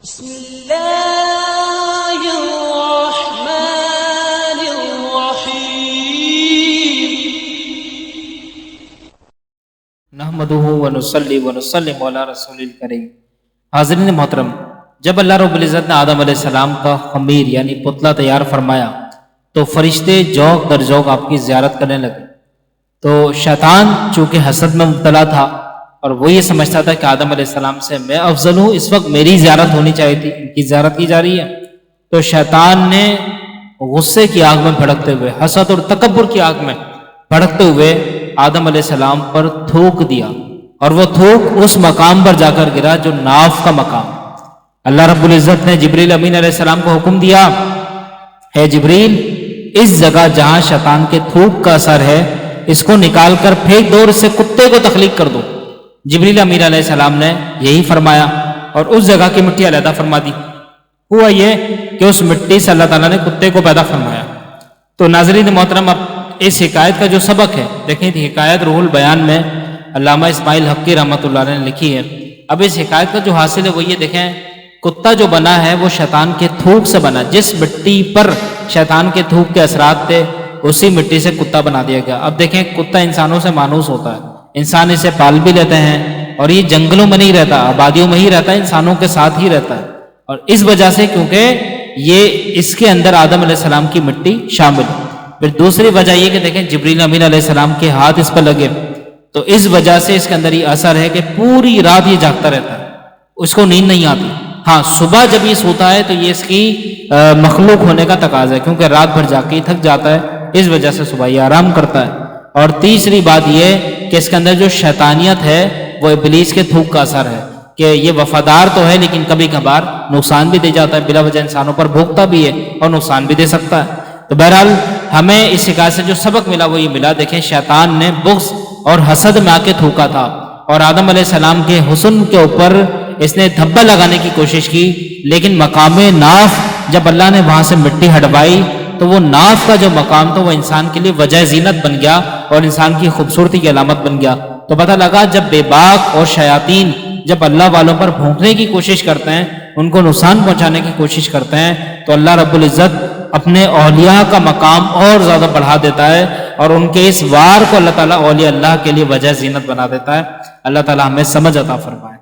بسم اللہ الرحمن الرحیم نحمدہ ونصلی ونسلم علی رسول الکریم۔ حاضرین محترم، جب اللہ رب العزت نے آدم علیہ السلام کا خمیر یعنی پتلا تیار فرمایا تو فرشتے جوق در جوق آپ کی زیارت کرنے لگے۔ تو شیطان چونکہ حسد میں مبتلا تھا اور وہ یہ سمجھتا تھا کہ آدم علیہ السلام سے میں افضل ہوں، اس وقت میری زیارت ہونی چاہیے تھی، ان کی زیارت کی جا رہی ہے۔ تو شیطان نے غصے کی آگ میں بھڑکتے ہوئے، حسد اور تکبر کی آگ میں بھڑکتے ہوئے آدم علیہ السلام پر تھوک دیا، اور وہ تھوک اس مقام پر جا کر گرا جو ناف کا مقام۔ اللہ رب العزت نے جبریل امین علیہ السلام کو حکم دیا، اے جبریل، اس جگہ جہاں شیطان کے تھوک کا اثر ہے اس کو نکال کر پھینک دو اور اس سے کتے کو تخلیق کر دو۔ جبریل امین علیہ السلام نے یہی فرمایا اور اس جگہ کی مٹی علیحدہ فرما دی۔ ہوا یہ کہ اس مٹی سے اللہ تعالیٰ نے کتے کو پیدا فرمایا۔ تو ناظرین محترم، اب اس حکایت کا جو سبق ہے دیکھیں، حکایت روح البیان میں علامہ اسماعیل حقی رحمۃ اللہ علیہ نے لکھی ہے۔ اب اس حکایت کا جو حاصل ہے وہ یہ دیکھیں، کتا جو بنا ہے وہ شیطان کے تھوک سے بنا، جس مٹی پر شیطان کے تھوک کے اثرات تھے اسی مٹی سے کتا بنا دیا گیا۔ اب دیکھیں، کتا انسانوں سے مانوس ہوتا ہے، انسان اسے پال بھی لیتے ہیں، اور یہ جنگلوں میں نہیں رہتا، آبادیوں میں ہی رہتا ہے، انسانوں کے ساتھ ہی رہتا ہے۔ اور اس وجہ سے کیونکہ یہ اس کے اندر آدم علیہ السلام کی مٹی شامل ہے۔ پھر دوسری وجہ یہ کہ دیکھیں، جبریل امین علیہ السلام کے ہاتھ اس پر لگے، تو اس وجہ سے اس کے اندر یہ اثر ہے کہ پوری رات یہ جاگتا رہتا ہے، اس کو نیند نہیں آتی۔ ہاں، صبح جب یہ سوتا ہے تو یہ اس کی مخلوق ہونے کا تقاضا ہے، کیونکہ رات بھر جا کے ہی تھک جاتا ہے، اس وجہ سے صبح یہ آرام کرتا ہے۔ اور تیسری بات یہ کہ اس کے اندر جو شیطانیت ہے وہ ابلیس کے تھوک کا اثر ہے، کہ یہ وفادار تو ہے لیکن کبھی کبھار نقصان بھی دے جاتا ہے، بلا وجہ انسانوں پر بھوکتا بھی ہے اور نقصان بھی دے سکتا ہے۔ تو بہرحال ہمیں اس حکایت سے جو سبق ملا وہ یہ ملا، دیکھیں، شیطان نے بغض اور حسد میں آ کے تھوکا تھا، اور آدم علیہ السلام کے حسن کے اوپر اس نے دھبا لگانے کی کوشش کی، لیکن مقام ناف جب اللہ نے وہاں سے مٹی ہٹوائی تو وہ ناف کا جو مقام تھا وہ انسان کے لیے وجہ زینت بن گیا اور انسان کی خوبصورتی کی علامت بن گیا۔ تو پتہ لگا، جب بے باک اور شیاطین جب اللہ والوں پر بھونکنے کی کوشش کرتے ہیں، ان کو نقصان پہنچانے کی کوشش کرتے ہیں، تو اللہ رب العزت اپنے اولیاء کا مقام اور زیادہ بڑھا دیتا ہے، اور ان کے اس وار کو اللہ تعالیٰ اولیاء اللہ کے لیے وجہ زینت بنا دیتا ہے۔ اللہ تعالیٰ ہمیں سمجھ عطا فرمائے۔